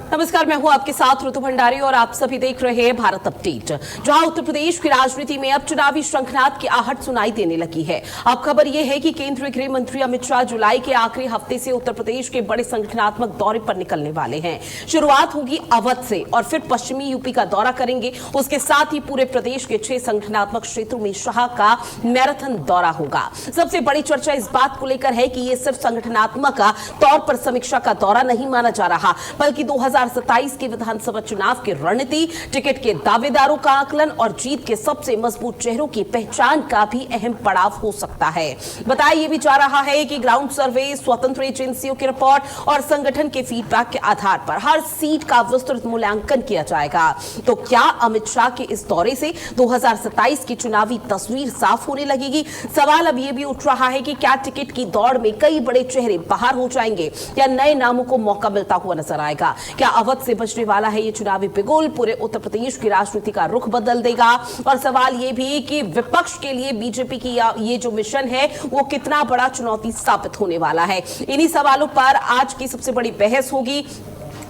नमस्कार, मैं हूं आपके साथ ऋतु भंडारी और आप सभी देख रहे हैं भारत अपडेट। जहां उत्तर प्रदेश की राजनीति में अब चुनावी शंखनाद की आहट सुनाई देने लगी है। अब खबर यह है कि केंद्रीय गृह मंत्री अमित शाह जुलाई के आखिरी हफ्ते से उत्तर प्रदेश के बड़े संगठनात्मक दौरे पर निकलने वाले हैं। शुरुआत होगी अवध से और फिर पश्चिमी यूपी का दौरा करेंगे। उसके साथ ही पूरे प्रदेश के 6 संगठनात्मक क्षेत्रों में शाह का मैराथन दौरा होगा। सबसे बड़ी चर्चा इस बात को लेकर है कि ये सिर्फ संगठनात्मक तौर पर समीक्षा का दौरा नहीं माना जा रहा, बल्कि 2027 के विधानसभा चुनाव की रणनीति, टिकट के दावेदारों का आकलन और जीत के सबसे मजबूत चेहरों की पहचान का भी अहम पड़ाव हो सकता है। बताया यह भी जा रहा है कि ग्राउंड सर्वे, स्वतंत्र एजेंसियों की रिपोर्ट और संगठन के फीडबैक के आधार पर हर सीट का विस्तृत मूल्यांकन किया जाएगा। तो क्या अमित शाह के इस दौरे से 2027 की चुनावी तस्वीर साफ होने लगेगी? सवाल अब यह भी उठ रहा है कि क्या टिकट की दौड़ में कई बड़े चेहरे बाहर हो जाएंगे या नए नामों को मौका मिलता हुआ नजर आएगा? क्या अवध से बचने वाला है ये चुनावी बिगुल पूरे उत्तर प्रदेश की राजनीति का रुख बदल देगा? और सवाल ये भी कि विपक्ष के लिए बीजेपी की ये जो मिशन है वो कितना बड़ा चुनौती साबित होने वाला है? इन्हीं सवालों पर आज की सबसे बड़ी बहस होगी।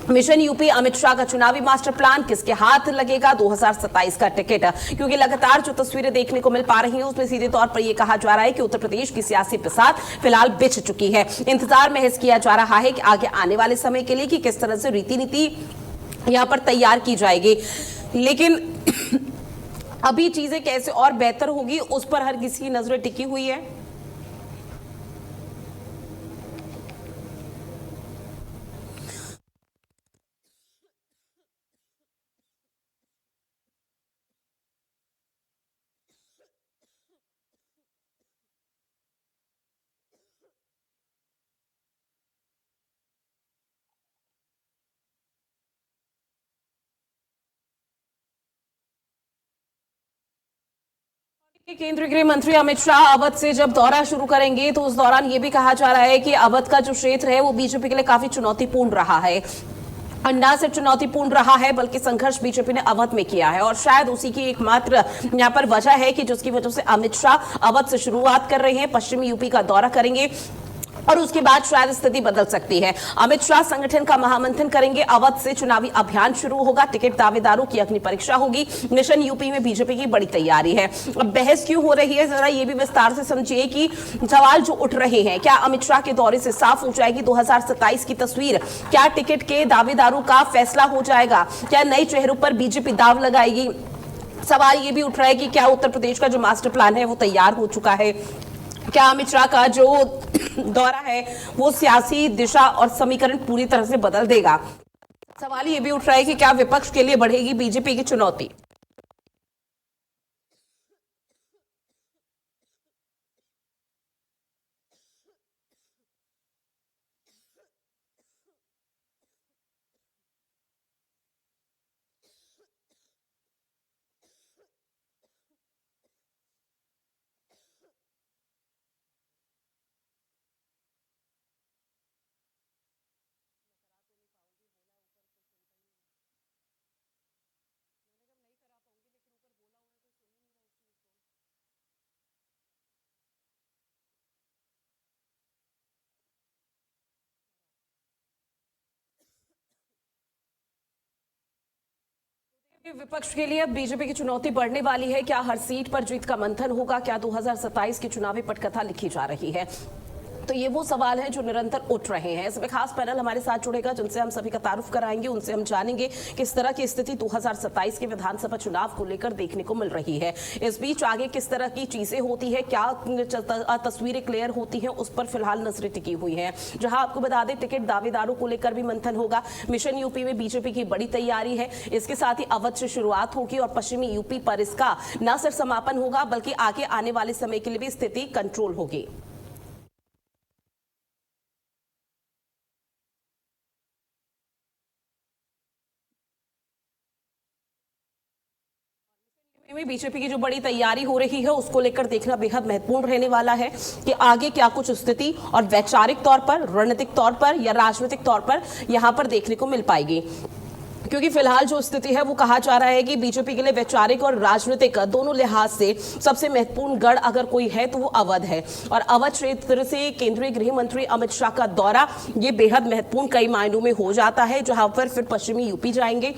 मिशन यूपी, अमित शाह का चुनावी मास्टर प्लान, किसके हाथ लगेगा 2027 का टिकट? क्योंकि लगातार जो तस्वीरें देखने को मिल पा रही हैं उसमें सीधे तौर पर यह कहा जा रहा है कि उत्तर प्रदेश की सियासी बिसात फिलहाल बिछ चुकी है। इंतजार महज किया जा रहा है कि आगे आने वाले समय के लिए कि किस तरह से रीति नीति यहां पर तैयार की जाएगी, लेकिन अभी चीजें कैसे और बेहतर होगी उस पर हर किसी की नजरें टिकी हुई है। केंद्रीय गृह मंत्री अमित शाह अवध से जब दौरा शुरू करेंगे तो उस दौरान ये भी कहा जा रहा है कि अवध का जो क्षेत्र है वो बीजेपी के लिए काफी चुनौतीपूर्ण रहा है। न सिर्फ चुनौतीपूर्ण रहा है बल्कि संघर्ष बीजेपी ने अवध में किया है और शायद उसी की एकमात्र यहां पर वजह है कि जिसकी वजह से अमित शाह अवध से शुरुआत कर रहे हैं, पश्चिमी यूपी का दौरा करेंगे और उसके बाद शायद स्थिति बदल सकती है। अमित शाह संगठन का महामंथन करेंगे, अवध से चुनावी अभियान शुरू होगा, टिकट दावेदारों की अग्नि परीक्षा होगी। मिशन यूपी में बीजेपी की बड़ी तैयारी है। अब बहस क्यों हो रही है, जरा ये भी विस्तार से समझिए कि सवाल जो उठ रहे हैं, क्या अमित शाह के दौरे से साफ हो जाएगी 2027 की तस्वीर? क्या टिकट के दावेदारों का फैसला हो जाएगा? क्या नए चेहरों पर बीजेपी दाव लगाएगी? सवाल ये भी उठ रहा है कि क्या उत्तर प्रदेश का जो मास्टर प्लान है वो तैयार हो चुका है? क्या अमित शाह का जो दौरा है वो सियासी दिशा और समीकरण पूरी तरह से बदल देगा? सवाल ये भी उठ रहा है कि क्या विपक्ष के लिए बढ़ेगी बीजेपी की चुनौती? विपक्ष के लिए अब बीजेपी की चुनौती बढ़ने वाली है। क्या हर सीट पर जीत का मंथन होगा? क्या 2027 की चुनावी पटकथा लिखी जा रही है? तो ये वो सवाल है जो निरंतर उठ रहे हैं। इसमें खास पैनल हमारे साथ जुड़ेगा जिनसे हम सभी का तारुफ कराएंगे, उनसे हम जानेंगे किस तरह की स्थिति 2027 के विधानसभा चुनाव को लेकर देखने को मिल रही है। इस बीच आगे किस तरह की चीजें होती है, क्या तस्वीरें क्लियर होती हैं, उस पर फिलहाल नजरें टिकी हुई हैं। जहां आपको बता दें टिकट दावेदारों को लेकर भी मंथन होगा। मिशन यूपी में बीजेपी की बड़ी तैयारी है। इसके साथ ही अवध से शुरुआत होगी और पश्चिमी यूपी पर इसका न सिर्फ समापन होगा बल्कि आगे आने वाले समय के लिए भी स्थिति कंट्रोल होगी। में बीजेपी की जो बड़ी तैयारी हो रही है उसको लेकर देखना बेहद महत्वपूर्ण रहने वाला है कि आगे क्या कुछ स्थिति और वैचारिक तौर पर, रणनीतिक तौर पर या राजनीतिक तौर पर यहां पर देखने को मिल पाएगी। क्योंकि फिलहाल जो स्थिति है वो कहा जा रहा है कि बीजेपी के लिए वैचारिक और राजनीतिक दोनों लिहाज से सबसे महत्वपूर्ण गढ़ अगर कोई है तो वो अवध है। और अवध क्षेत्र से केंद्रीय गृह मंत्री अमित शाह का दौरा ये बेहद महत्वपूर्ण कई मायनों में हो जाता है, जहां पर फिर पश्चिमी यूपी जाएंगे।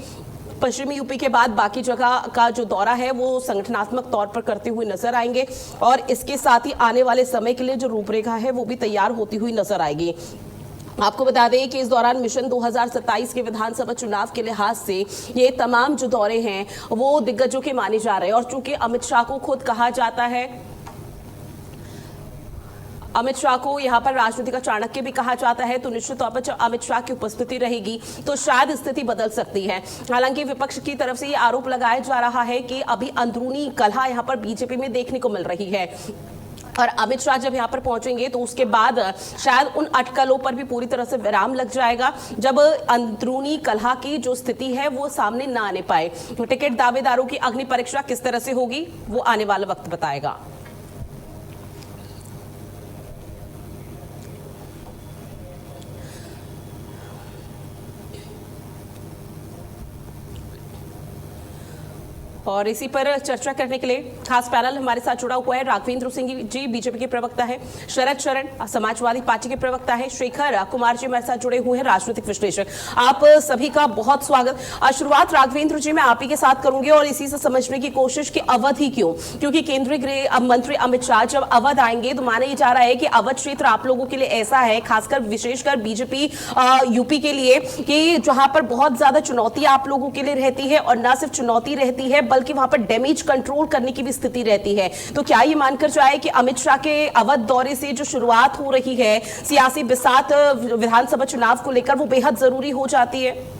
पश्चिमी यूपी के बाद बाकी जगह का जो दौरा है वो संगठनात्मक तौर पर करते हुए नजर आएंगे और इसके साथ ही आने वाले समय के लिए जो रूपरेखा है वो भी तैयार होती हुई नजर आएगी। आपको बता दें कि इस दौरान मिशन 2027 के विधानसभा चुनाव के लिहाज से ये तमाम जो दौरे हैं वो दिग्गजों के माने जा रहे हैं। और चूंकि अमित शाह को खुद कहा जाता है, अमित शाह को यहां पर राजनीति का चाणक्य भी कहा जाता है, तो निश्चित तौर पर अमित शाह की उपस्थिति रहेगी तो शायद स्थिति बदल सकती है। हालांकि विपक्ष की तरफ से ये आरोप लगाया जा रहा है कि अभी अंदरूनी कलह यहां पर बीजेपी में देखने को मिल रही है और अमित शाह जब यहां पर पहुंचेंगे तो उसके बाद शायद उन अटकलों पर भी पूरी तरह से विराम लग जाएगा, जब अंदरूनी कलह की जो स्थिति है वो सामने ना आने पाए। टिकट दावेदारों की अग्नि परीक्षा किस तरह से होगी वो आने वाला वक्त बताएगा। और इसी पर चर्चा करने के लिए खास पैनल हमारे साथ जुड़ा हुआ है। राघवेंद्र सिंह जी बीजेपी के प्रवक्ता है, शरद शरण समाजवादी पार्टी के प्रवक्ता है, शेखर कुमार जी हमारे साथ जुड़े हुए हैं राजनीतिक विश्लेषक। आप सभी का बहुत स्वागत। शुरुआत राघवेंद्र जी मैं आप ही के साथ करूंगी और इसी से समझने की कोशिश कि अवध ही क्यों, क्योंकि केंद्रीय गृह मंत्री अमित शाह जब अवध आएंगे तो माना जा रहा है कि अवध क्षेत्र आप लोगों के लिए ऐसा है, खासकर विशेषकर बीजेपी यूपी के लिए, कि जहां पर बहुत ज्यादा चुनौती आप लोगों के लिए रहती है और न सिर्फ चुनौती रहती है बल्कि वहां पर डैमेज कंट्रोल करने की भी स्थिति रहती है। तो क्या ये मानकर जाए कि अमित शाह के अवध दौरे से जो शुरुआत हो रही है सियासी बिसात विधानसभा चुनाव को लेकर वो बेहद जरूरी हो जाती है?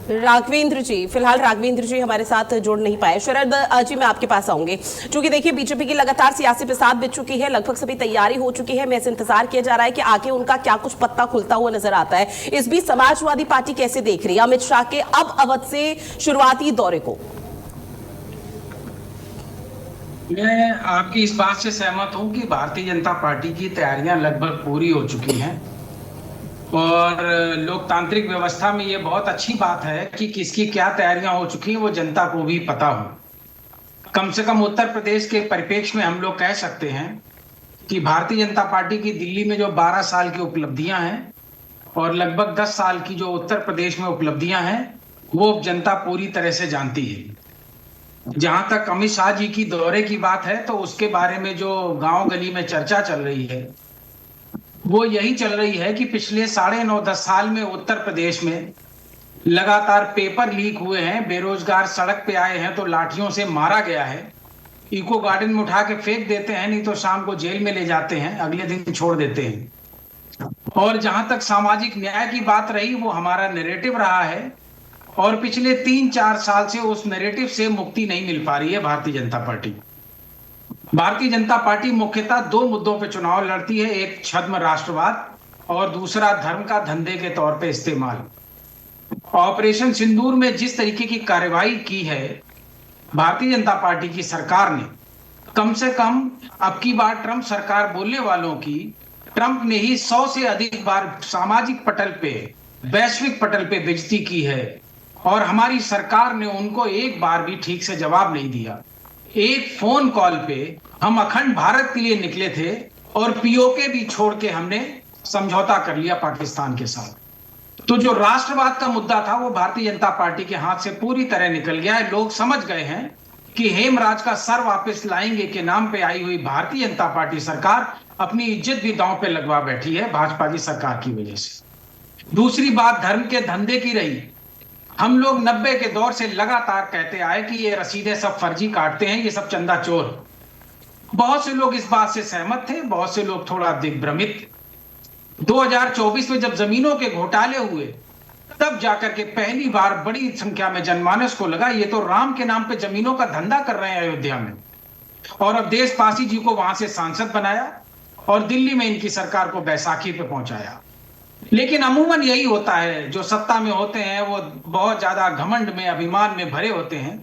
राघवेंद्र जी, फिलहाल राघवेंद्र जी हमारे साथ जुड़ नहीं पाए। शरद जी मैं आपके पास आऊंगी, क्योंकि देखिए बीजेपी की लगातार सियासी बिसात बिछ चुकी है, लगभग सभी तैयारी हो चुकी है। मैं से इंतजार किया जा रहा है कि आगे उनका क्या कुछ पत्ता खुलता हुआ नजर आता है। इस बीच समाजवादी पार्टी कैसे देख रही है अमित शाह के अब अवध से शुरुआती दौरे को? मैं आपकी इस बात से सहमत हूं कि भारतीय जनता पार्टी की तैयारियां लगभग पूरी हो चुकी हैं और लोकतांत्रिक व्यवस्था में ये बहुत अच्छी बात है कि किसकी क्या तैयारियां हो चुकी हैं वो जनता को भी पता हो। कम से कम उत्तर प्रदेश के परिप्रेक्ष्य में हम लोग कह सकते हैं कि भारतीय जनता पार्टी की दिल्ली में जो 12 साल की उपलब्धियां हैं और लगभग 10 साल की जो उत्तर प्रदेश में उपलब्धियां हैं वो जनता पूरी तरह से जानती है। जहां तक अमित शाह जी की दौरे की बात है तो उसके बारे में जो गांव गली में चर्चा चल रही है वो यही चल रही है कि पिछले 9.5-10 साल में उत्तर प्रदेश में लगातार पेपर लीक हुए हैं, बेरोजगार सड़क पे आए हैं तो लाठियों से मारा गया है, इको गार्डन में उठा के फेंक देते हैं, नहीं तो शाम को जेल में ले जाते हैं, अगले दिन छोड़ देते हैं। और जहां तक सामाजिक न्याय की बात रही वो हमारा नैरेटिव रहा है और पिछले 3-4 साल से उस नैरेटिव से मुक्ति नहीं मिल पा रही है भारतीय जनता पार्टी। भारतीय जनता पार्टी मुख्यतः 2 मुद्दों पर चुनाव लड़ती है, एक छद्म राष्ट्रवाद और दूसरा धर्म का धंधे के तौर पे इस्तेमाल। ऑपरेशन सिंदूर में जिस तरीके की कार्रवाई की है भारतीय जनता पार्टी की सरकार ने, कम से कम अब की बार ट्रंप सरकार बोलने वालों की ट्रंप ने ही 100 से अधिक बार सामाजिक पटल पे, वैश्विक पटल पे बेइज्जती की है और हमारी सरकार ने उनको एक बार भी ठीक से जवाब नहीं दिया। एक फोन कॉल पे हम अखंड भारत के लिए निकले थे और पीओके भी छोड़ के हमने समझौता कर लिया पाकिस्तान के साथ। तो जो राष्ट्रवाद का मुद्दा था वो भारतीय जनता पार्टी के हाथ से पूरी तरह निकल गया है। लोग समझ गए हैं कि हेमराज का सर वापस लाएंगे के नाम पे आई हुई भारतीय जनता पार्टी सरकार अपनी इज्जत भी दांव पे लगवा बैठी है भाजपा की सरकार की वजह से। दूसरी बात धर्म के धंधे की रही। हम लोग 90 के दौर से लगातार कहते आए कि ये रसीदें सब फर्जी काटते हैं, ये सब चंदा चोर। बहुत से लोग इस बात से सहमत थे, बहुत से लोग थोड़ा दिग्भ्रमित। 2024 में जब जमीनों के घोटाले हुए तब जाकर के पहली बार बड़ी संख्या में जनमानस को लगा ये तो राम के नाम पे जमीनों का धंधा कर रहे हैं अयोध्या में। और अब देश पासी जी को वहां से सांसद बनाया और दिल्ली में इनकी सरकार को बैसाखी पे पहुंचाया। लेकिन अमूमन यही होता है, जो सत्ता में होते हैं वो बहुत ज्यादा घमंड में, अभिमान में भरे होते हैं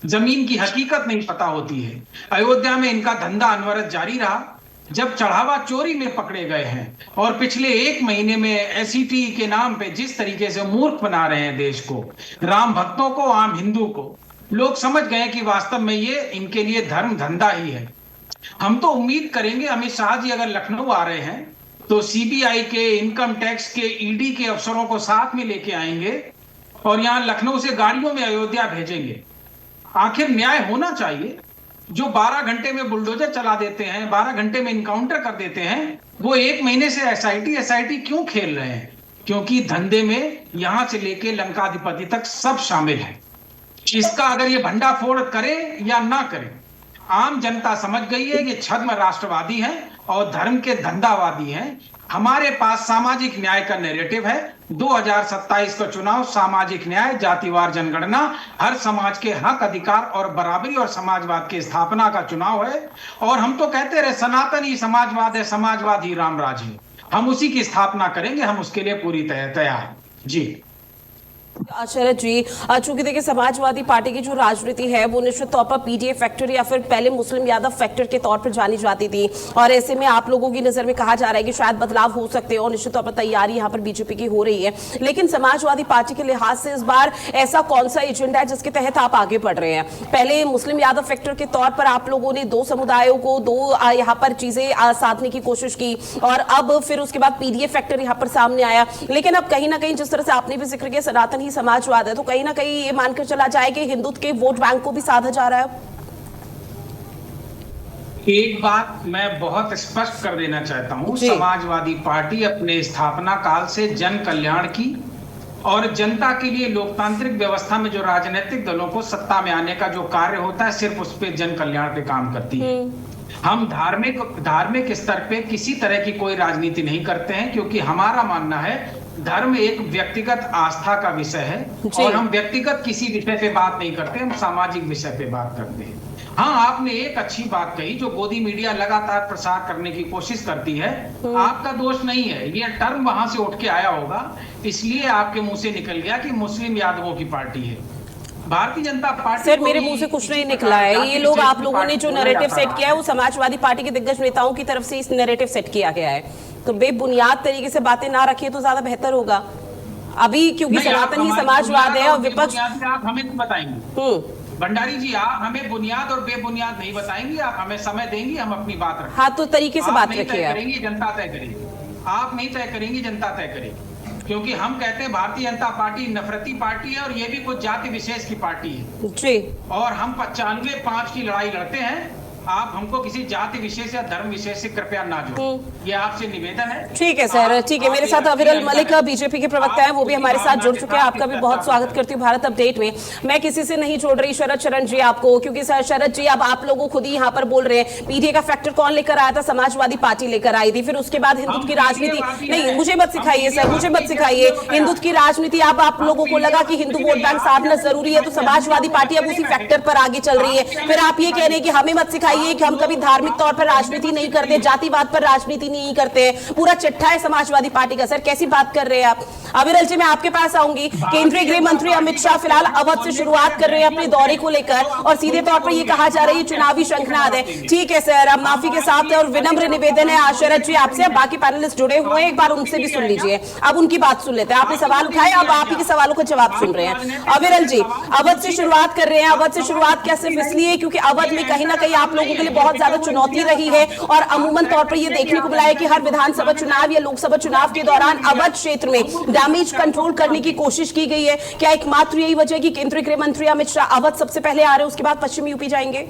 जमीन की हकीकत नहीं पता होती है। अयोध्या में इनका धंधा अनवरत जारी रहा, जब चढ़ावा चोरी में पकड़े गए हैं और पिछले 1 महीने में एसईटी के नाम पे जिस तरीके से मूर्ख बना रहे हैं देश को, राम भक्तों को, आम हिंदू को, लोग समझ गए कि वास्तव में ये इनके लिए धर्म धंधा ही है। हम तो उम्मीद करेंगे अमित शाह जी अगर लखनऊ आ रहे हैं तो सीबीआई के, इनकम टैक्स के, ईडी के अफसरों को साथ में लेके आएंगे और यहां लखनऊ से गाड़ियों में अयोध्या भेजेंगे। आखिर न्याय होना चाहिए। जो 12 घंटे में बुलडोजर चला देते हैं, 12 घंटे में इनकाउंटर कर देते हैं, वो 1 महीने से एसआईटी क्यों खेल रहे हैं? क्योंकि धंधे में यहां से लेके लंकाधिपति तक सब शामिल है। इसका अगर ये भंडाफोड़ करे या ना करे, आम जनता समझ गई है कि छद्म राष्ट्रवादी हैं और धर्म के धंधावादी हैं। हमारे पास सामाजिक न्याय का नैरेटिव है। 2027 का चुनाव सामाजिक न्याय, जातिवार जनगणना, हर समाज के हक, अधिकार और बराबरी और समाजवाद की स्थापना का चुनाव है। और हम तो कहते रहे सनातनी समाजवाद है, समाजवाद ही रामराज है। हम उसी की स्थापना करेंगे, हम उसके लिए पूरी तैयार। जी शरद जी, चूंकि देखिए समाजवादी पार्टी की जो राजनीति है वो निश्चित तौर पर पीडीएफ फैक्टर या फिर पहले मुस्लिम यादव फैक्टर के तौर पर जानी जाती थी, और ऐसे में आप लोगों की नजर में कहा जा रहा है कि शायद बदलाव हो सकते हैं और निश्चित तौर पर तैयारी यहाँ पर बीजेपी की हो रही है। लेकिन समाजवादी पार्टी के लिहाज से इस बार ऐसा कौन सा एजेंडा है जिसके तहत आप आगे बढ़ रहे हैं? पहले मुस्लिम यादव फैक्टर के तौर पर आप लोगों ने 2 समुदायों को, 2 यहाँ पर चीजें साधने की कोशिश की, और अब फिर उसके बाद पीडीएफ फैक्टर यहाँ पर सामने आया। लेकिन अब कहीं ना कहीं जिस तरह से आपने भी जिक्र किया सनातन ही समाजवाद है, तो कहीं ना कहीं ये मानकर चला जाए कि हिंदुत्व के वोट बैंक को भी साधा जा रहा है। एक बात मैं बहुत स्पष्ट कर देना चाहता हूं, समाजवादी पार्टी अपने स्थापना काल से जन कल्याण की और जनता के लिए लोकतांत्रिक व्यवस्था में जो राजनीतिक दलों को सत्ता में आने का जो कार्य होता है, सिर्फ उस पे जन कल्याण पे काम करती है। हम धार्मिक स्तर पे किसी तरह की कोई राजनीति नहीं करते हैं, क्योंकि हमारा मानना है धर्म एक व्यक्तिगत आस्था का विषय है और हम व्यक्तिगत किसी विषय पे बात नहीं करते, हम सामाजिक विषय पे बात करते हैं। हाँ, आपने एक अच्छी बात कही, जो गोदी मीडिया लगातार प्रसार करने की कोशिश करती है, आपका दोष नहीं है, ये टर्म वहां से उठ के आया होगा, इसलिए आपके मुंह से निकल गया कि मुस्लिम यादवों की पार्टी है। भारतीय जनता पार्टी सर, मेरे मुंह से कुछ नहीं निकला है। ये लोग, आप लोगों ने जो नैरेटिव सेट किया है वो समाजवादी पार्टी के दिग्गज नेताओं की तरफ से इस नैरेटिव सेट किया गया है, तो बेबुनियाद तरीके से बातें ना रखिए तो ज्यादा बेहतर होगा अभी, क्योंकि सनातन ही समाजवाद है और विपक्ष। आप हमें नहीं बताएंगे भंडारी जी, आप हमें बुनियाद और बेबुनियाद नहीं बताएंगे, आप हमें समय देंगे, हम अपनी बात रखेंगे। हाँ, तो तरीके से बात रखिए। जनता तय करेगी, आप नहीं तय करेंगी, जनता तय करेगी। क्योंकि हम कहते हैं भारतीय जनता पार्टी नफरती पार्टी है और ये भी कुछ जाति विशेष की पार्टी है जी, और हम 95-5 की लड़ाई लड़ते हैं। आप हमको किसी जाति विशेष या धर्म विशेष से कृपया ना जोड़ें, ये आपसे निवेदन है। ठीक है सर, ठीक है। मेरे साथ अविरल मलिक बीजेपी के प्रवक्ता हैं, वो भी हमारे साथ जुड़ चुके हैं। आपका भी बहुत स्वागत करती हूँ भारत अपडेट में। मैं किसी से नहीं जोड़ रही शरद शरण जी आपको, क्योंकि सर शरद जी अब आप लोगों खुद ही यहाँ पर बोल रहे हैं पीडीए का फैक्टर कौन लेकर आया था? समाजवादी पार्टी लेकर आई थी। फिर उसके बाद हिंदुत्व की राजनीति, नहीं मुझे मत सिखाइए सर, मुझे मत सिखाइए हिंदुत्व की राजनीति। अब आप लोगों को लगा कि हिंदू वोट बैंक साधना जरूरी है, तो समाजवादी पार्टी अब उसी फैक्टर पर आगे चल रही है। फिर आप ये कह रहे हैं कि हमें मत सिखाइए कि हम कभी धार्मिक तौर पर राजनीति नहीं करते, जातिवाद पर राजनीति नहीं करते, पूरा चिट्ठा है समाजवादी पार्टी का। सर कैसी बात कर रहे हैं आप? अविरल जी, मैं आपके पास आऊंगी। केंद्रीय गृह मंत्री अमित शाह फिलहाल अवध से शुरुआत कर रहे हैं अपने दौरे को लेकर, और सीधे तौर पर यह कहा जा रहा है चुनावी शंखनाद है। ठीक है सर, अब माफी के साथ और विनम्र निवेदन है शरद जी आपसे, अब बाकी पैनलिस्ट जुड़े हुए हैं, एक बार उनसे भी सुन लीजिए। अब उनकी बात सुन लेते हैं। आपने सवाल उठाए, अब आप ही के सवालों का जवाब सुन रहे हैं। अविरल जी, अवध से शुरुआत कर रहे हैं। अवध से शुरुआत क्या सिर्फ इसलिए क्योंकि अवध में कहीं ना कहीं आप लोगों के लिए बहुत ज्यादा चुनौती रही है, और अमूमन तौर पर यह देखने को मिला है कि हर विधानसभा चुनाव या लोकसभा चुनाव के दौरान अवध क्षेत्र में डैमेज कंट्रोल करने की कोशिश की गई है। क्या एकमात्र यही वजह कि केंद्रीय गृह मंत्री अमित शाह अवध सबसे पहले आ रहे हैं, उसके बाद पश्चिमी यूपी जाएंगे?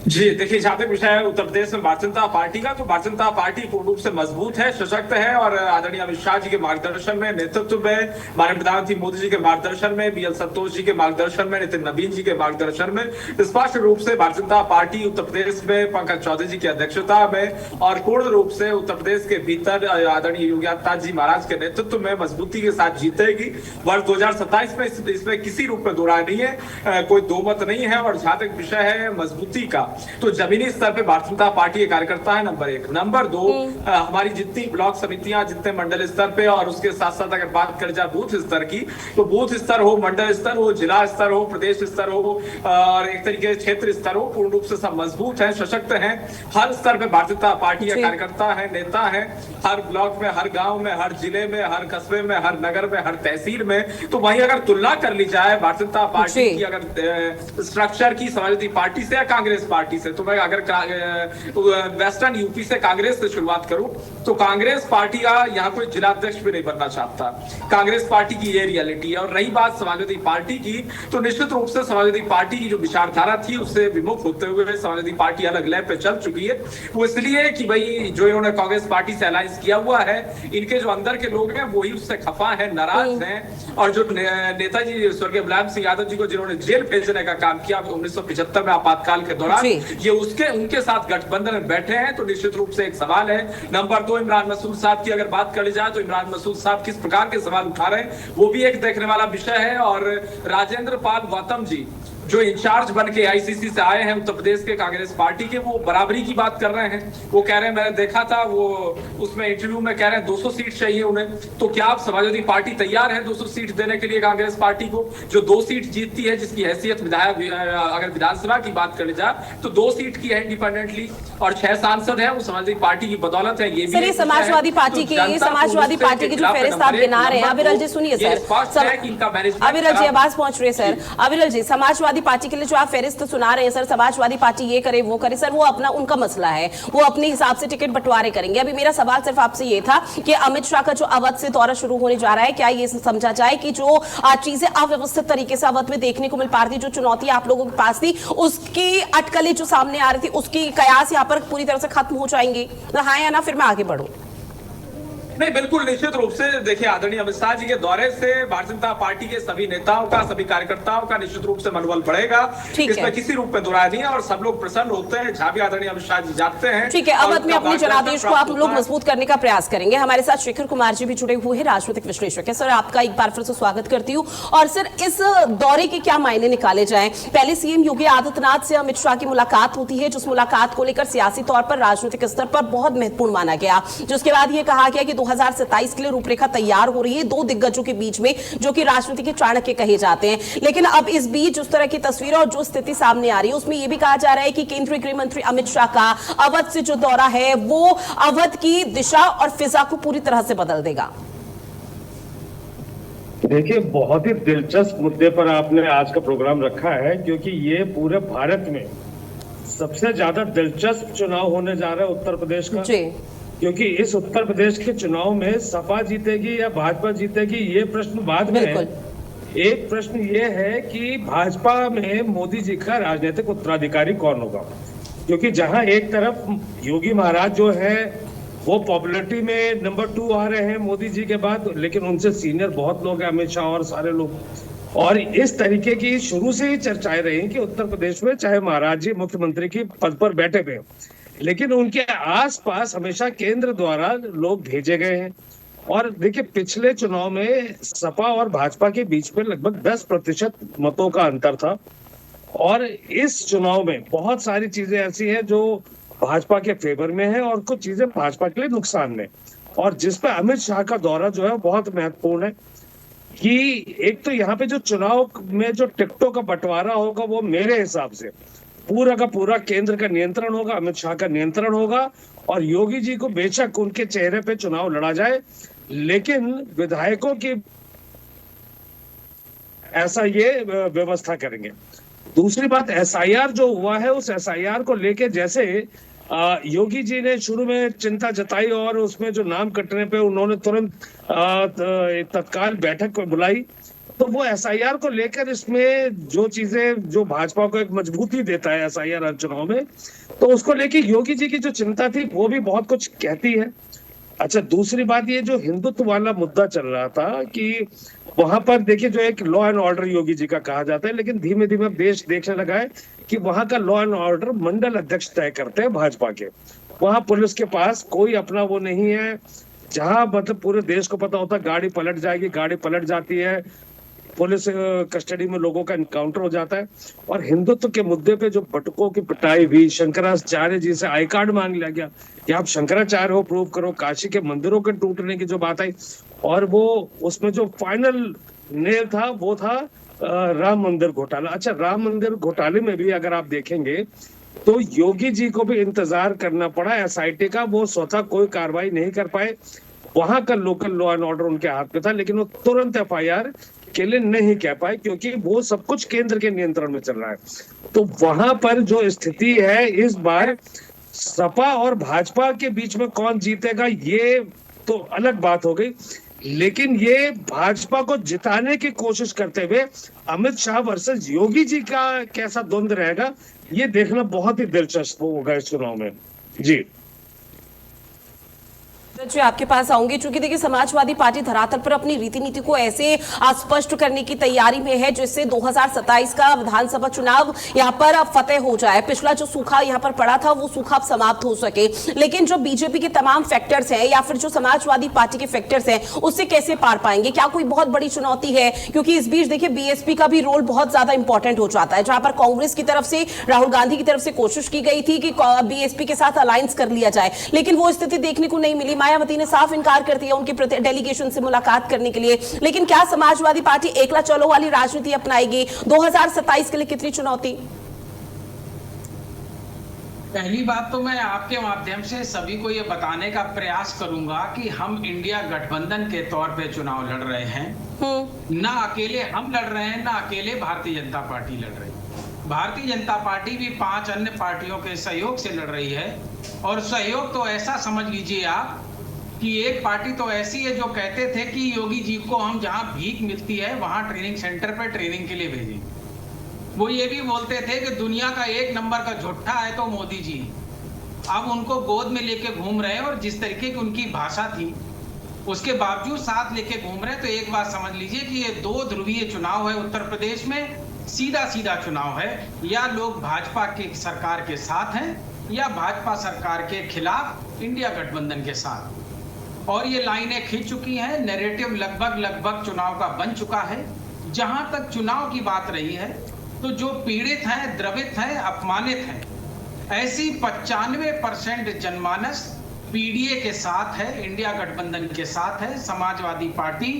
जी देखिए, जहां तक विषय है उत्तर प्रदेश में भारतीय जनता पार्टी का, तो भारतीय जनता पार्टी पूर्ण रूप से मजबूत है, सशक्त है, और आदरणीय अमित शाह जी के मार्गदर्शन में, नेतृत्व में, माननीय प्रधानमंत्री मोदी जी के मार्गदर्शन में, बीएल संतोष जी के मार्गदर्शन में, नितिन नवीन जी के मार्गदर्शन में स्पष्ट रूप से भारतीय जनता पार्टी उत्तर प्रदेश में पंकज चौधरी जी की अध्यक्षता में और पूर्ण रूप से उत्तर प्रदेश के भीतर आदरणीय योगी आदित्यनाथ जी महाराज के नेतृत्व में मजबूती के साथ जीतेगी। वर्ष 2027 में इसमें किसी रूप में दो राय नहीं है, कोई दो मत नहीं है। और जहां तक विषय है मजबूती का, तो जमीनी स्तर पे भारतीय जनता पार्टी के कार्यकर्ता है नंबर 1। नंबर 2, हमारी जितनी ब्लॉक समितियां, जितने मंडल स्तर पे, और उसके साथ साथ अगर बात करें जाए बूथ स्तर की, तो बूथ स्तर हो, मंडल स्तर हो, जिला स्तर हो, प्रदेश स्तर हो, और एक तरीके से क्षेत्र स्तर हो, पूर्ण रूप से सब मजबूत है, सशक्त है। हर स्तर पे भारतीय जनता पार्टी के कार्यकर्ता है, नेता है, हर ब्लॉक में, हर गांव में, हर जिले में, हर कस्बे में, हर नगर में, हर तहसील में। तो वहीं अगर तुलना कर ली जाए भारतीय जनता पार्टी की अगर स्ट्रक्चर की समाजवादी पार्टी से या कांग्रेस पार्टी से, तो मैं अगर वेस्टर्न यूपी से कांग्रेस से शुरुआत करूं तो कांग्रेस पार्टी का यहाँ कोई जिलाध्यक्ष भी नहीं बनना चाहता। कांग्रेस पार्टी की ये रियलिटी है। और रही बात समाजवादी पार्टी की, तो निश्चित रूप से समाजवादी पार्टी की जो विचारधारा थी उससे विमुख होते हुए समाजवादी पार्टी अलग लय पे चल चुकी है। वो इसलिए कि भाई जो इन्होंने कांग्रेस पार्टी से अलायंस किया हुआ है, इनके जो अंदर के लोग हैं वही उससे खफा है, नाराज हैं। और जो नेताजी स्वर्गीय मुलायम सिंह यादव जी को जिन्होंने जेल भेजने का काम किया 1975 में आपातकाल के दौरान, ये उनके साथ गठबंधन में बैठे हैं। तो निश्चित रूप से एक सवाल है। नंबर 2, इमरान मसूद साहब की अगर बात कर ली जाए तो इमरान मसूद साहब किस प्रकार के सवाल उठा रहे हैं वो भी एक देखने वाला विषय है। और राजेंद्र पाल गौतम जी जो इंचार्ज बन के आईसीसी से आए हैं उत्तर प्रदेश के कांग्रेस पार्टी के, वो बराबरी की बात कर रहे हैं। वो कह रहे हैं, मैंने देखा था वो उसमें इंटरव्यू में कह रहे हैं 200 सीट चाहिए उन्हें। तो क्या आप समाजवादी पार्टी तैयार है 200 सीट देने के लिए कांग्रेस पार्टी को, जो 2 सीट जीतती है, जिसकी हैसियत विधायक अगर विधानसभा की बात कर जाए तो 2 सीट की है इंडिपेंडेंटली, और 6 सांसद है वो समाजवादी पार्टी की बदौलत है। ये भी समाजवादी पार्टी की जो फेरिस्त आप गिना रहे हैं, अविरल जी सुनिए सर, अविरल जी आवाज पहुंच रही है सर। अविरल जी, समाजवादी पार्टी के लिए जो आप फेरिस्त सुना रहे हैं सर, समाजवादी पार्टी ये करे वो करे, सर वो अपना उनका मसला है, वो अपने हिसाब से टिकट बंटवारे करेंगे। अभी मेरा सवाल सिर्फ आपसे ये था कि अमित शाह का जो अवध से दौरा शुरू होने जा रहा है, क्या ये समझा जाए कि जो चीजें अव्यवस्थित तरीके से अवध में देखने को मिल पा रही थी, जो चुनौती आप लोगों के पास थी, उसकी अटकलें जो सामने आ रही थी, उसकी कयास यहाँ पर पूरी तरह से खत्म हो जाएंगी, हाँ या ना, फिर मैं आगे बढ़ूं? नहीं, बिल्कुल निश्चित रूप से देखिए, आदरणीय अमित शाह जी के दौरे से भारतीय जनता पार्टी के सभी नेताओं का, सभी कार्यकर्ताओं का निश्चित रूप से मनोबल बढ़ेगा, इसमें किसी रूप में दुराय नहीं है, और सब लोग प्रसन्न होते हैं जहां भी आदरणीय अमित शाह जी जाते हैं। ठीक है, अवध में अपने जनादेश को आप लोग मजबूत करने का प्रयास करेंगे। हमारे साथ शेखर कुमार जी भी जुड़े हुए हैं, राजनीतिक विश्लेषक है। सर आपका एक बार फिर से स्वागत करती हूँ। और सर इस दौरे के क्या मायने निकाले जाए? पहले सीएम योगी आदित्यनाथ से अमित शाह की मुलाकात होती है, जिस मुलाकात को लेकर सियासी तौर पर, राजनीतिक स्तर पर बहुत महत्वपूर्ण माना गया, जिसके बाद यह कहा गया कि 2027 रूपरेखा तैयार हो रही है 2 दिग्गजों के बीच में, जो कि राजनीति के चाणक्य कहे जाते हैं। लेकिन अब इस बीच उस तरह की तस्वीर और जो स्थिति सामने आ रही है, उसमें यह भी कहा जा रहा है कि केंद्रीय गृह मंत्री अमित शाह का अवध से जो दौरा है वो अवध की दिशा और फिजा को पूरी तरह से बदल देगा। देखिए, बहुत ही दिलचस्प मुद्दे पर आपने आज का प्रोग्राम रखा है, क्योंकि ये पूरे भारत में सबसे ज्यादा दिलचस्प चुनाव होने जा रहा है उत्तर प्रदेश का। क्योंकि इस उत्तर प्रदेश के चुनाव में सपा जीतेगी या भाजपा जीतेगी, ये प्रश्न बाद में है। एक प्रश्न ये है कि भाजपा में मोदी जी का राजनीतिक उत्तराधिकारी कौन होगा, क्योंकि जहां एक तरफ योगी महाराज जो है वो पॉपुलरिटी में नंबर 2 आ रहे हैं मोदी जी के बाद, लेकिन उनसे सीनियर बहुत लोग हैं, अमित शाह और सारे लोग। और इस तरीके की शुरू से ही चर्चाएं रही कि उत्तर प्रदेश में चाहे महाराज जी मुख्यमंत्री की पद पर बैठे हुए, लेकिन उनके आसपास हमेशा केंद्र द्वारा लोग भेजे गए हैं। और देखिए, पिछले चुनाव में सपा और भाजपा के बीच में लगभग 10% मतों का अंतर था, और इस चुनाव में बहुत सारी चीजें ऐसी हैं जो भाजपा के फेवर में है और कुछ चीजें भाजपा के लिए नुकसान में। और जिस पे अमित शाह का दौरा जो है बहुत महत्वपूर्ण है कि एक तो यहाँ पे जो चुनाव में जो टिकटों का बंटवारा होगा वो मेरे हिसाब से पूरा का पूरा केंद्र का नियंत्रण होगा, अमित शाह का नियंत्रण होगा। और योगी जी को बेशक उनके चेहरे पे चुनाव लड़ा जाए, लेकिन विधायकों की ऐसा ये व्यवस्था करेंगे। दूसरी बात, एसआईआर जो हुआ है, उस एसआईआर को लेके जैसे योगी जी ने शुरू में चिंता जताई और उसमें जो नाम कटने पे उन्होंने तुरंत तत्काल बैठक बुलाई, तो वो एसआईआर को लेकर इसमें जो चीजें जो भाजपा को एक मजबूती देता है एसआईआर चुनाव में, तो उसको लेके योगी जी की जो चिंता थी वो भी बहुत कुछ कहती है। अच्छा, दूसरी बात ये जो हिंदुत्व वाला मुद्दा चल रहा था कि वहां पर देखिए जो एक law and order Yogi ji का कहा जाता है, लेकिन धीमे धीमे देश देखने लगा है कि वहां का लॉ एंड ऑर्डर मंडल अध्यक्ष तय करते हैं भाजपा के। वहां पुलिस के पास कोई अपना वो नहीं है, जहां मतलब पूरे देश को पता होता है गाड़ी पलट जाएगी, गाड़ी पलट जाती है। पुलिस कस्टडी में लोगों का इनकाउंटर हो जाता है। और हिंदुत्व के मुद्दे पे जो बटुकों की पिटाई हुई, शंकराचार्य जी से आई कार्ड मांग लिया गया कि आप शंकराचार्य हो, प्रूव करो। काशी के मंदिरों के टूटने की जो बात आई, और वो उसमें जो फाइनल नेल था वो था राम मंदिर घोटाला। अच्छा, राम मंदिर घोटाले में भी अगर आप देखेंगे तो योगी जी को भी इंतजार करना पड़ा एसआईटी का। वो स्वतः कोई कार्रवाई नहीं कर पाए, वहां का लोकल लॉ एंड ऑर्डर उनके हाथ में था, लेकिन वो तुरंत एफआईआर के लिए नहीं कह पाए क्योंकि वो सब कुछ केंद्र के नियंत्रण में चल रहा है। तो वहां पर जो स्थिति है इस बार, सपा और भाजपा के बीच में कौन जीतेगा ये तो अलग बात हो गई, लेकिन ये भाजपा को जिताने की कोशिश करते हुए अमित शाह वर्सेस योगी जी का कैसा द्वंद्व रहेगा, ये देखना बहुत ही दिलचस्प होगा इस चुनाव में। जी जी, आपके पास आऊंगी। चूंकि देखिए, समाजवादी पार्टी धरातल पर अपनी रीति नीति को ऐसे स्पष्ट करने की तैयारी में है जिससे 2027 का विधानसभा चुनाव यहां पर अब फतेह हो जाए। पिछला जो सूखा यहां पर पड़ा था वो सूखा अब समाप्त हो सके। लेकिन जो बीजेपी के तमाम फैक्टर्स हैं या फिर जो समाजवादी पार्टी के फैक्टर्स हैं, उससे कैसे पार पाएंगे? क्या कोई बहुत बड़ी चुनौती है? क्योंकि इस बीच देखिए बीएसपी का भी रोल बहुत ज्यादा इंपॉर्टेंट हो जाता है, जहां पर कांग्रेस की तरफ से, राहुल गांधी की तरफ से कोशिश की गई थी कि बीएसपी के साथ अलायंस कर लिया जाए, लेकिन वो स्थिति देखने को नहीं मिली। मायावती ने साफ इनकार कर दिया उनके डेलीगेशन से मुलाकात करने के लिए। लेकिन क्या समाजवादी पार्टी एकला चलो वाली राजनीति अपनाएगी? 2027 के लिए कितनी चुनौती? पहली बात तो मैं आपके माध्यम से सभी को यह बताने का प्रयास करूंगा कि हम इंडिया गठबंधन के तौर पे चुनाव लड़ रहे हैं। ना अकेले हम लड़ रहे हैं, ना अकेले भारतीय जनता पार्टी लड़ रही है। भारतीय जनता पार्टी भी 5 अन्य पार्टियों के सहयोग से लड़ रही है। और सहयोग तो ऐसा समझ लीजिए आप कि एक पार्टी तो ऐसी है जो कहते थे कि योगी जी को हम जहां भीख मिलती है वहां ट्रेनिंग सेंटर पर ट्रेनिंग के लिए भेजेंगे। वो ये भी बोलते थे कि दुनिया का 1 नंबर का झुट्ठा है तो मोदी जी। अब उनको गोद में लेके घूम रहे हैं और जिस तरीके की उनकी भाषा थी उसके बावजूद साथ लेके घूम रहे हैं। तो एक बात समझ लीजिए कि ये 2 ध्रुवीय चुनाव है उत्तर प्रदेश में। सीधा सीधा चुनाव है, या लोग भाजपा की सरकार के साथ हैं या भाजपा सरकार के खिलाफ इंडिया गठबंधन के साथ। और ये लाइनें खिंच चुकी हैं, नैरेटिव लगभग चुनाव का बन चुका है। जहां तक चुनाव की बात रही है तो जो पीड़ित हैं, द्रवित हैं, अपमानित हैं, ऐसी 95% जनमानस पीडीए के साथ है, इंडिया गठबंधन के साथ है। समाजवादी पार्टी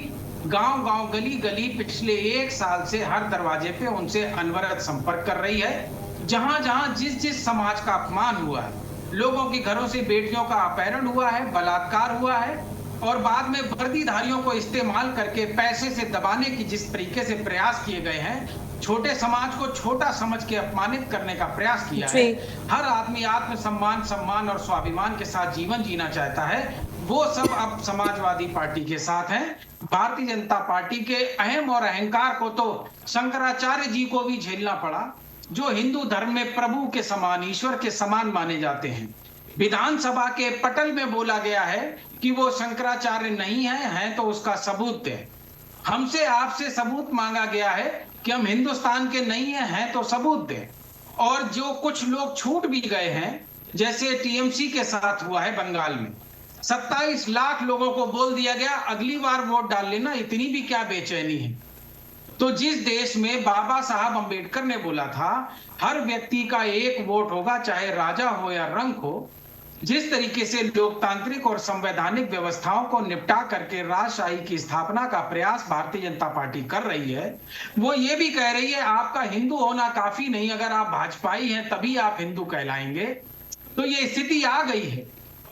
गांव-गांव, गली-गली पिछले 1 साल से हर दरवाजे पे उनसे अनवरत संपर्क कर रही है। जहां-जहां जिस समाज का अपमान हुआ है, लोगों के घरों से बेटियों का अपहरण हुआ है, बलात्कार हुआ है, और बाद में वर्दीधारियों को इस्तेमाल करके पैसे से दबाने की जिस तरीके से प्रयास किए गए हैं, छोटे समाज को छोटा समझ के अपमानित करने का प्रयास किया है। हर आदमी सम्मान और स्वाभिमान के साथ जीवन जीना चाहता है, वो सब अब समाजवादी पार्टी के साथ हैं। भारतीय जनता पार्टी के अहम और अहंकार को तो शंकराचार्य जी को भी झेलना पड़ा, जो हिंदू धर्म में प्रभु के समान, ईश्वर के समान माने जाते हैं। विधानसभा के पटल में बोला गया है कि वो शंकराचार्य नहीं है तो उसका सबूत दे। हमसे आपसे सबूत मांगा गया है कि हम हिंदुस्तान के नहीं हैं तो सबूत दे। और जो कुछ लोग छूट भी गए हैं, जैसे टीएमसी के साथ हुआ है बंगाल में, 27 लाख लोगों को बोल दिया गया अगली बार वोट डाल लेना, इतनी भी क्या बेचैनी है। तो जिस देश में बाबा साहब अंबेडकर ने बोला था हर व्यक्ति का 1 वोट होगा, चाहे राजा हो या रंक हो, जिस तरीके से लोकतांत्रिक और संवैधानिक व्यवस्थाओं को निपटा करके राजशाही की स्थापना का प्रयास भारतीय जनता पार्टी कर रही है, वो ये भी कह रही है आपका हिंदू होना काफी नहीं, अगर आप भाजपाई हैं तभी आप हिंदू कहलाएंगे। तो ये स्थिति आ गई है।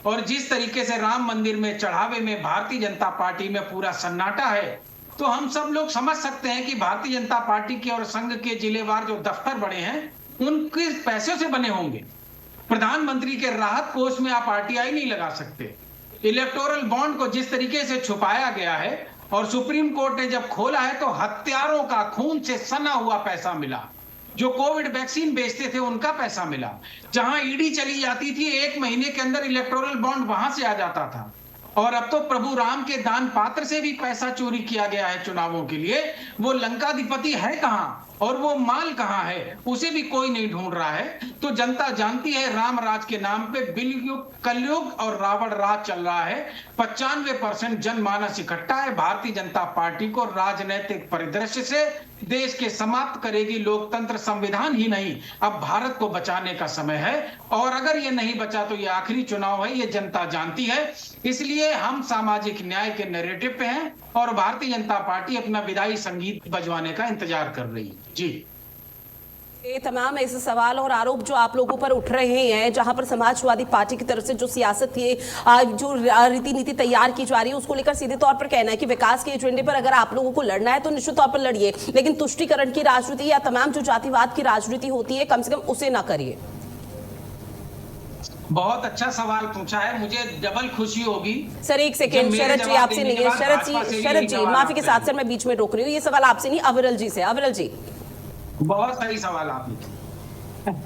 और जिस तरीके से राम मंदिर में चढ़ावे में भारतीय जनता पार्टी में पूरा सन्नाटा है, तो हम सब लोग समझ सकते हैं कि भारतीय जनता पार्टी के और संघ के जिलेवार जो दफ्तर बने हैं उनके पैसों से बने होंगे। प्रधानमंत्री के राहत कोष में आप आरटीआई नहीं लगा सकते। इलेक्टोरल बॉन्ड को जिस तरीके से छुपाया गया है और सुप्रीम कोर्ट ने जब खोला है तो हत्यारों का खून से सना हुआ पैसा मिला, जो कोविड वैक्सीन बेचते थे उनका पैसा मिला। जहां ईडी चली जाती थी 1 महीने के अंदर इलेक्टोरल बॉन्ड वहां से आ जाता था। और अब तो प्रभु राम के दान पात्र से भी पैसा चोरी किया गया है चुनावों के लिए। वो लंकाधिपति है कहां और वो माल कहाँ है उसे भी कोई नहीं ढूंढ रहा है। तो जनता जानती है राम राज के नाम पे कलयुग और रावण राज चल रहा है। 95% जनमानस इकट्ठा है। भारतीय जनता पार्टी को राजनीतिक परिदृश्य से देश के समाप्त करेगी। लोकतंत्र संविधान ही नहीं, अब भारत को बचाने का समय है। और अगर ये नहीं बचा तो ये आखिरी चुनाव है, ये जनता जानती है। इसलिए हम सामाजिक न्याय के नैरेटिव पे हैं और भारतीय जनता पार्टी अपना विदाई संगीत बजवाने का इंतजार कर रही है। जी, ये तमाम ऐसे सवाल और आरोप जो आप लोगों पर उठ रहे हैं, जहां पर समाजवादी पार्टी की तरफ से जो सियासत की जो रीति नीति तैयार की जा रही है उसको लेकर सीधे तौर पर कहना है कि विकास के एजेंडे पर अगर आप लोगों को लड़ना है तो निश्चित तौर पर लड़िए, लेकिन तुष्टीकरण की राजनीति या तमाम जो जातिवाद की राजनीति होती है कम से कम उसे ना करिए। बहुत अच्छा सवाल पूछा है, मुझे डबल खुशी होगी। सर एक सेकेंड, शरद जी आपसे नहीं है। शरद जी माफी के साथ सर मैं बीच में रोक रही हूँ, ये सवाल आपसे नहीं अविरल जी से। अविरल जी, बहुत सही सवाल आपने।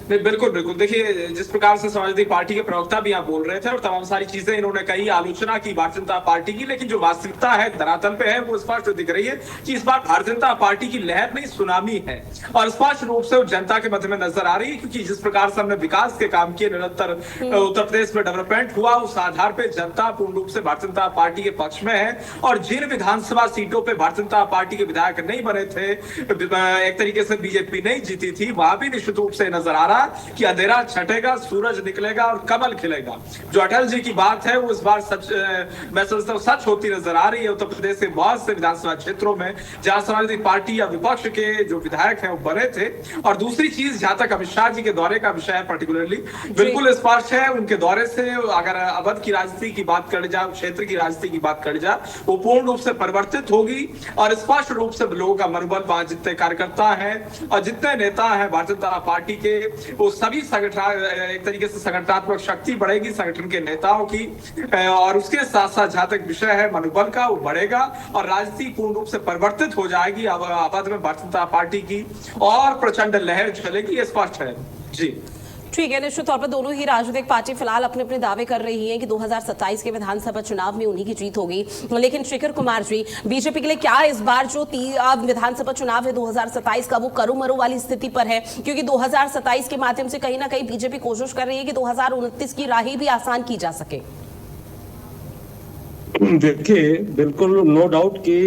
नहीं, बिल्कुल बिल्कुल। देखिए, जिस प्रकार से समाजवादी पार्टी के प्रवक्ता भी यहाँ बोल रहे थे और तमाम सारी चीजें इन्होंने कही, आलोचना की भारतीय जनता पार्टी की, लेकिन जो वास्तविकता है धरातल पे है वो स्पष्ट दिख रही है कि इस बार भारतीय जनता पार्टी की लहर नहीं सुनामी है और स्पष्ट रूप से जनता के मध्य में नजर आ रही है। क्योंकि जिस प्रकार से हमने विकास के काम किए, निरंतर उत्तर प्रदेश में डेवलपमेंट हुआ, उस आधार पर जनता पूर्ण रूप से भारतीय जनता पार्टी के पक्ष में है। और जिन विधानसभा सीटों पर भारतीय जनता पार्टी के विधायक नहीं बने थे, एक तरीके से बीजेपी नहीं जीती थी, वहां भी निश्चित रूप से नजर आ रहा कि अंधेरा छटेगा, सूरज निकलेगा और कमल खिलेगा। जो अटल जी की बात है वो इस बार सच, मैं समझता हूं सच होती नजर आ रही है। उत्तर प्रदेश के बहुत से विधानसभा क्षेत्रों में जहां समाजवादी पार्टी या विपक्ष के जो विधायक हैं वो बने थे। और दूसरी चीज, जहां तक अमित शाह जी के दौरे का विषय है पर्टिकुलरली, बिल्कुल स्पष्ट है उनके दौरे से अगर अवध की राजनीति की बात कर जाए, क्षेत्र की राजनीति की बात कर जाए, वो पूर्ण रूप से परिवर्तित होगी और स्पष्ट रूप से लोगों का मनोबल, वहां जितने कार्यकर्ता हैं और जितने नेता हैं भारतीय जनता पार्टी के, वो सभी एक तरीके से संगठनात्मक शक्ति बढ़ेगी संगठन के नेताओं की। और उसके साथ साथ जहां तक विषय है मनोबल का, वो बढ़ेगा और राजनीति पूर्ण रूप से परिवर्तित हो जाएगी। आबाद में भारतीय जनता पार्टी की और प्रचंड लहर चलेगी, ये स्पष्ट है। जी ठीक है, निश्चित तौर पर दोनों ही राजनीतिक पार्टी फिलहाल अपने अपने दावे कर रही हैं कि 2027 के विधानसभा चुनाव में उन्हीं की जीत होगी। लेकिन शेखर कुमार जी, बीजेपी के लिए क्या इस बार जो विधानसभा चुनाव है 2027 का, वो करो मरो वाली स्थिति पर है? क्योंकि 2027 के माध्यम से कहीं ना कहीं बीजेपी कोशिश कर रही है कि 2029 की राहें भी आसान की जा सके। देखिए, बिल्कुल नो डाउट कि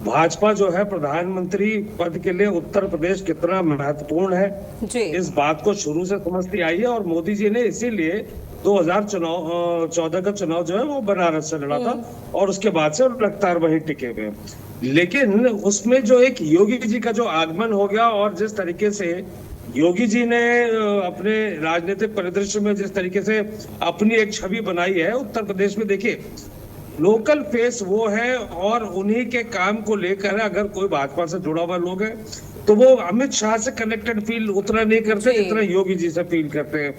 भाजपा जो है प्रधानमंत्री पद के लिए उत्तर प्रदेश कितना महत्वपूर्ण है जी। इस बात को शुरू से समझती आई है और मोदी जी ने इसीलिए 2014 का चुनाव जो है वो बनारस से लड़ा था और उसके बाद से लगातार वहीं टिके हुए। लेकिन उसमें जो एक योगी जी का जो आगमन हो गया और जिस तरीके से योगी जी ने अपने राजनीतिक परिदृश्य में जिस तरीके से अपनी एक छवि बनाई है उत्तर प्रदेश में, देखिए लोकल फेस वो है और उन्हीं के काम को लेकर अगर कोई भाजपा से जुड़ा हुआ लोग है तो वो अमित शाह से कनेक्टेड फील उतना नहीं करते जितना योगी जी से फील करते हैं।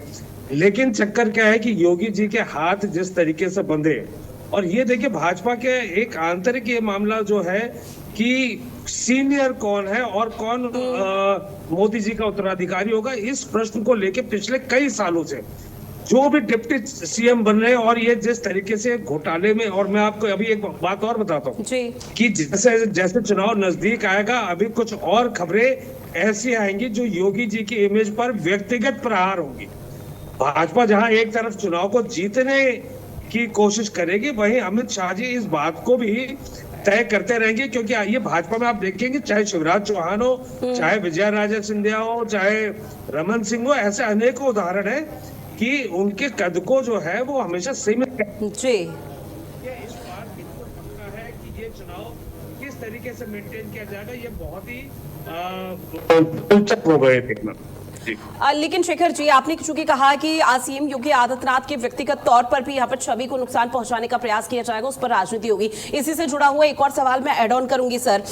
लेकिन चक्कर क्या है कि योगी जी के हाथ जिस तरीके से बंधे, और ये देखिए भाजपा के एक आंतरिक ये मामला जो है कि सीनियर कौन है और कौन मोदी जी का उत्तराधिकारी होगा, इस प्रश्न को लेकर पिछले कई सालों से जो भी डिप्टी सीएम बन रहे हैं और ये जिस तरीके से घोटाले में, और मैं आपको अभी एक बात और बताता हूँ कि जैसे जैसे चुनाव नजदीक आएगा अभी कुछ और खबरें ऐसी आएंगी जो योगी जी की इमेज पर व्यक्तिगत प्रहार होंगी। भाजपा जहां एक तरफ चुनाव को जीतने की कोशिश करेगी, वहीं अमित शाह जी इस बात को भी तय करते रहेंगे। क्योंकि ये भाजपा में आप देखेंगे चाहे शिवराज चौहान हो, चाहे विजय राजे सिंधिया हो, चाहे रमन सिंह हो, ऐसे अनेकों उदाहरण है कि उनके कद को जो है वो हमेशा सीमित जी। ये इस बार बिल्कुल पक्का है कि ये चुनाव किस तरीके से मेंटेन किया जाएगा, ये बहुत ही दिलचस्प हो गए देखना। लेकिन शेखर जी, आपने चूंकि कहा कि सीएम योगी आदित्यनाथ के व्यक्तिगत तौर पर भी यहाँ पर छवि को नुकसान पहुंचाने का प्रयास किया जाएगा, उस पर राजनीति होगी। इसी से जुड़ा हुआ एक और सवाल मैं ऐड ऑन करूंगी सर।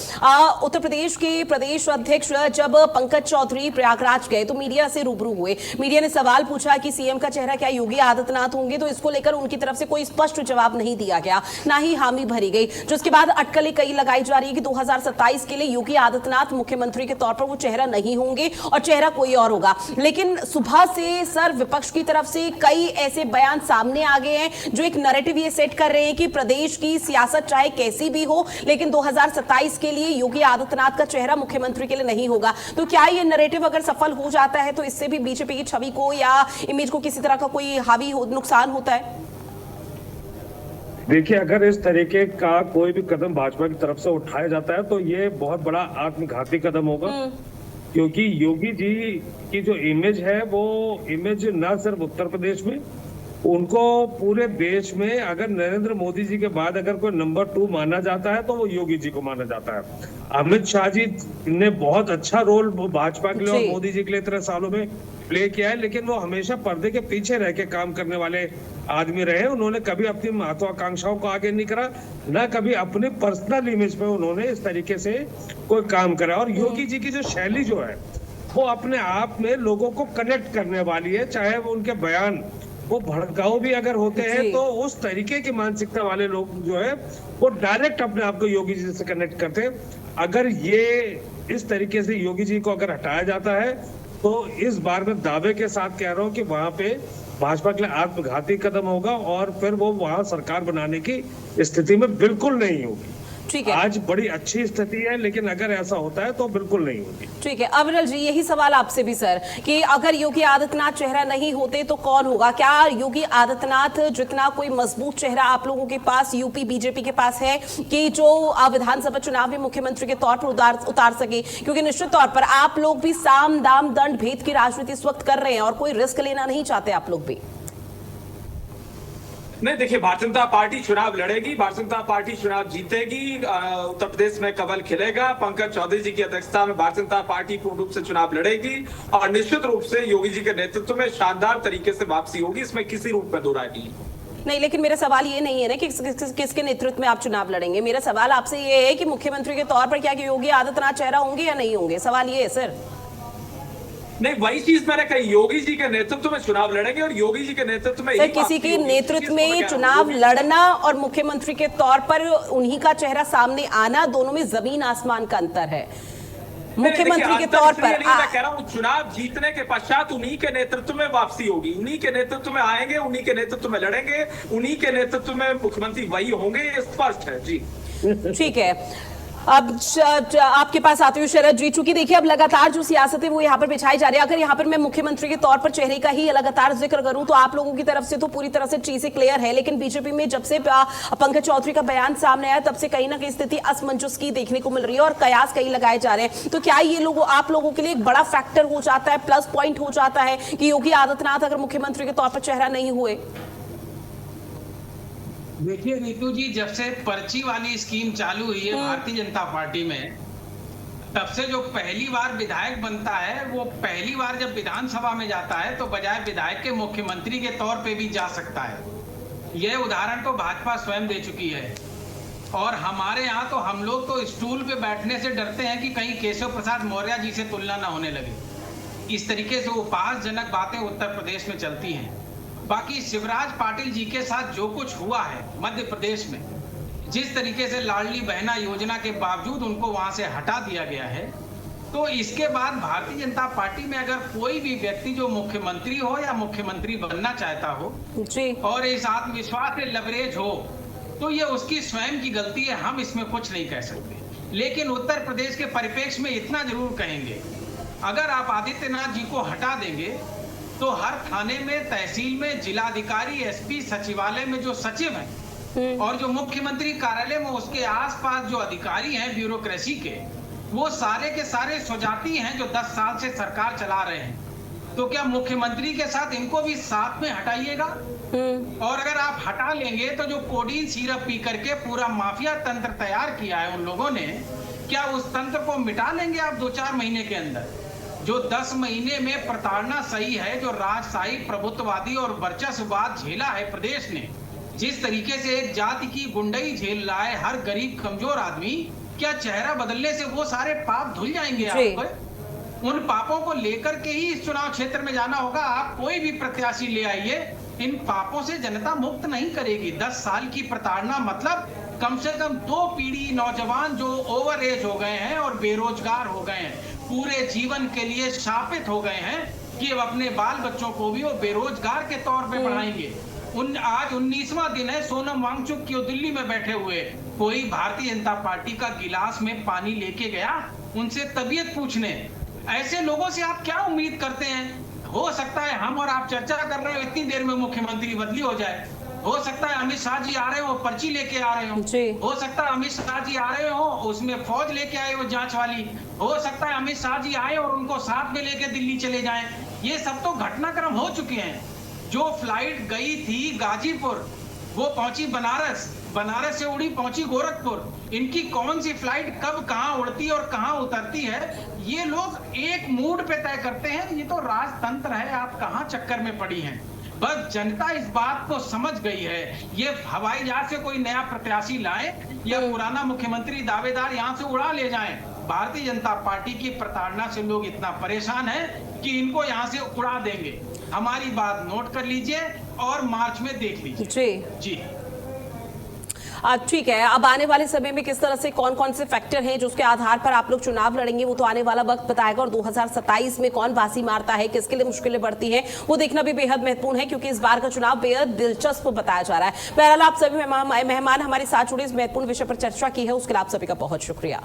उत्तर प्रदेश के प्रदेश अध्यक्ष जब पंकज चौधरी प्रयागराज गए तो मीडिया से रूबरू हुए, मीडिया ने सवाल पूछा कि सीएम का चेहरा क्या योगी आदित्यनाथ होंगे, तो इसको लेकर उनकी तरफ से कोई स्पष्ट जवाब नहीं दिया गया, ना ही हामी भरी गई। जिसके बाद अटकलें कई लगाई जा रही है कि 2027 के लिए योगी आदित्यनाथ मुख्यमंत्री के तौर पर वो चेहरा नहीं होंगे और चेहरा कोई और होगा। होगा। लेकिन सुबह से सर विपक्ष की तरफ से कई ऐसे बयान सामने आ गए हैं जो एक नैरेटिव ये सेट कर रहे हैं कि प्रदेश की सियासत चाहे कैसी भी हो लेकिन 2027 के लिए योगी आदित्यनाथ का चेहरा मुख्यमंत्री के लिए नहीं होगा। तो क्या ये नैरेटिव अगर सफल हो जाता है तो इससे भी बीजेपी की छवि को या इमेज को किसी तरह का कोई नुकसान होता है? देखिए, अगर इस तरीके का कोई भी कदम भाजपा की तरफ से उठाया जाता है तो ये बहुत बड़ा आत्मघाती कदम होगा, क्योंकि योगी जी की जो इमेज है वो इमेज न सिर्फ उत्तर प्रदेश में, उनको पूरे देश में अगर नरेंद्र मोदी जी के बाद अगर कोई नंबर 2 माना जाता है तो वो योगी जी को माना जाता है। अमित शाह जी ने बहुत अच्छा रोल भाजपा के लिए और मोदी जी के लिए इतने सालों में प्ले किया है, लेकिन वो हमेशा पर्दे के पीछे रह के काम करने वाले आदमी रहे। उन्होंने कभी अपनी महत्वाकांक्षाओं को आगे नहीं करा, न कभी अपने पर्सनल इमेज पे उन्होंने इस तरीके से कोई काम करा। और योगी जी की जो शैली जो है वो अपने आप में लोगों को कनेक्ट करने वाली है, चाहे वो उनके बयान वो भड़काऊ भी अगर होते हैं तो उस तरीके की मानसिकता वाले लोग जो है वो डायरेक्ट अपने आप को योगी जी से कनेक्ट करते हैं। अगर ये इस तरीके से योगी जी को अगर हटाया जाता है तो इस बार मैं दावे के साथ कह रहा हूं कि वहां पे भाजपा के लिए आत्मघाती कदम होगा और फिर वो वहां सरकार बनाने की स्थिति में बिल्कुल नहीं होगी। ठीक है, आज बड़ी अच्छी स्थिति है, लेकिन अगर ऐसा होता है तो बिल्कुल नहीं होगी। ठीक है अविरल जी, यही सवाल आपसे भी सर कि अगर योगी आदित्यनाथ चेहरा नहीं होते तो कौन होगा? क्या योगी आदित्यनाथ जितना कोई मजबूत चेहरा आप लोगों के पास यूपी बीजेपी के पास है कि जो विधानसभा चुनाव में मुख्यमंत्री के तौर पर उतार सके? क्योंकि निश्चित तौर पर आप लोग भी साम दाम दंड भेद की राजनीति इस वक्त कर रहे हैं और कोई रिस्क लेना नहीं चाहते आप लोग भी। नहीं, देखिए, भारतीय जनता पार्टी चुनाव लड़ेगी, भारतीय जनता पार्टी चुनाव जीतेगी, उत्तर प्रदेश में कमल खिलेगा। पंकज चौधरी जी की अध्यक्षता में भारतीय जनता पार्टी पूर्ण रूप से चुनाव लड़ेगी और निश्चित रूप से योगी जी के नेतृत्व में शानदार तरीके से वापसी होगी, इसमें किसी रूप में दो राय नहीं। लेकिन मेरा सवाल ये नहीं है ना कि किसके नेतृत्व में आप चुनाव लड़ेंगे। मेरा सवाल आपसे ये है कि मुख्यमंत्री के तौर पर क्या योगी आदित्यनाथ चेहरा होंगे या नहीं होंगे? सवाल ये है सर। नहीं, वही चीज मैंने कही, योगी जी के नेतृत्व में चुनाव लड़ेंगे और योगी जी के नेतृत्व में सर किसी के नेतृत्व में चुनाव लड़ना और मुख्यमंत्री के तौर पर उन्हीं का चेहरा सामने आना, दोनों में जमीन आसमान का अंतर है। मुख्यमंत्री के तौर पर मैं कह रहा हूं चुनाव जीतने के पश्चात उन्हीं के नेतृत्व में वापसी होगी, उन्हीं के नेतृत्व में आएंगे, उन्हीं के नेतृत्व में लड़ेंगे, उन्हीं के नेतृत्व में मुख्यमंत्री वही होंगे, ये स्पष्ट है जी। ठीक है, अब आपके पास आते हुए शरद जी, चूंकि देखिए अब लगातार जो सियासत है वो यहाँ पर बिछाई जा रही है। अगर यहाँ पर मैं मुख्यमंत्री के तौर पर चेहरे का ही लगातार जिक्र करूं तो आप लोगों की तरफ से तो पूरी तरह से चीजें क्लियर है, लेकिन बीजेपी में जब से पंकज चौधरी का बयान सामने आया तब से कहीं ना कहीं स्थिति असमंजस की देखने को मिल रही है और कयास कई लगाए जा रहे हैं। तो क्या ये लोग आप लोगों के लिए एक बड़ा फैक्टर हो जाता है, प्लस पॉइंट हो जाता है कि योगी आदित्यनाथ अगर मुख्यमंत्री के तौर पर चेहरा नहीं हुए? देखिए नीतू जी, जब से पर्ची वाली स्कीम चालू हुई है भारतीय जनता पार्टी में, तब से जो पहली बार विधायक बनता है वो पहली बार जब विधानसभा में जाता है तो बजाय विधायक के मुख्यमंत्री के तौर पे भी जा सकता है। यह उदाहरण तो भाजपा स्वयं दे चुकी है। और हमारे यहाँ तो हम लोग तो स्टूल पे बैठने से डरते हैं कि कहीं केशव प्रसाद मौर्य जी से तुलना ना होने लगे। इस तरीके से उपहासजनक बातें उत्तर प्रदेश में चलती हैं। बाकी शिवराज पाटिल जी के साथ जो कुछ हुआ है मध्य प्रदेश में, जिस तरीके से लाडली बहना योजना के बावजूद उनको वहां से हटा दिया गया है, तो इसके बाद भारतीय जनता पार्टी में अगर कोई भी व्यक्ति जो मुख्यमंत्री हो या मुख्यमंत्री बनना चाहता हो जी, और इस आत्मविश्वास से लबरेज हो, तो ये उसकी स्वयं की गलती है, हम इसमें कुछ नहीं कह सकते। लेकिन उत्तर प्रदेश के परिप्रेक्ष्य में इतना जरूर कहेंगे, अगर आप आदित्यनाथ जी को हटा देंगे तो हर थाने में, तहसील में, जिलाधिकारी, एसपी, सचिवालय में जो सचिव हैं और जो मुख्यमंत्री कार्यालय में उसके आसपास जो अधिकारी हैं ब्यूरोक्रेसी के, वो सारे के सारे स्वजाती हैं जो 10 साल से सरकार चला रहे हैं। तो क्या मुख्यमंत्री के साथ इनको भी साथ में हटाइएगा? और अगर आप हटा लेंगे तो जो कोडीन सिरप पी करके पूरा माफिया तंत्र तैयार किया है उन लोगों ने, क्या उस तंत्र को मिटा लेंगे आप 2-4 महीने के अंदर? जो 10 महीने में प्रताड़ना सही है, जो राजशाही, प्रभुत्ववादी और वर्चस्ववाद झेला है प्रदेश ने, जिस तरीके से एक जाति की गुंडई झेल रहा है हर गरीब कमजोर आदमी, क्या चेहरा बदलने से वो सारे पाप धुल जाएंगे आपको? उन पापों को लेकर के ही इस चुनाव क्षेत्र में जाना होगा। आप कोई भी प्रत्याशी ले आइए, इन पापों से जनता मुक्त नहीं करेगी। 10 साल की प्रताड़ना मतलब कम से कम 2 पीढ़ी नौजवान जो ओवर एज हो गए हैं और बेरोजगार हो गए हैं, पूरे जीवन के लिए शापित हो गए हैं, कि अपने बाल बच्चों को भी वो बेरोजगार के तौर पे पढ़ाएंगे। आज 19वां दिन है सोनम वांगचुक की दिल्ली में बैठे हुए, कोई भारतीय जनता पार्टी का गिलास में पानी लेके गया उनसे तबीयत पूछने? ऐसे लोगों से आप क्या उम्मीद करते हैं? हो सकता है हम और आप चर्चा कर रहे हो, इतनी देर में मुख्यमंत्री बदली हो जाए। हो सकता है अमित शाह जी आ रहे हो, पर्ची लेके आ रहे हो सकता है अमित शाह जी आ रहे हो, उसमें फौज लेके आए हो जांच वाली। हो सकता है अमित शाह जी आए और उनको साथ में लेके दिल्ली चले जाएं। ये सब तो घटनाक्रम हो चुके हैं। जो फ्लाइट गई थी गाजीपुर, वो पहुंची बनारस, बनारस से उड़ी पहुंची गोरखपुर। इनकी कौन सी फ्लाइट कब कहां उड़ती और कहां उतरती है, ये लोग एक मूड पे तय करते हैं। ये तो राजतंत्र है, आप कहां चक्कर में पड़ी हैं। बस जनता इस बात को समझ गई है। ये हवाई जहाज से कोई नया प्रत्याशी लाए या पुराना मुख्यमंत्री दावेदार यहां से उड़ा ले जाएं, भारतीय जनता पार्टी की प्रताड़ना से लोग इतना परेशान हैं कि इनको यहां से उड़ा देंगे। हमारी बात नोट कर लीजिए और मार्च में देख लीजिए। जी ठीक है। अब आने वाले समय में किस तरह से कौन कौन से फैक्टर हैं जिसके आधार पर आप लोग चुनाव लड़ेंगे, वो तो आने वाला वक्त बताएगा। और 2027 में कौन बाजी मारता है, किसके लिए मुश्किलें बढ़ती हैं, वो देखना भी बेहद महत्वपूर्ण है, क्योंकि इस बार का चुनाव बेहद दिलचस्प बताया जा रहा है। बहरहाल आप सभी मेहमान हमारे साथ जुड़े इस महत्वपूर्ण विषय पर चर्चा की है, उसके लिए आप सभी का बहुत शुक्रिया।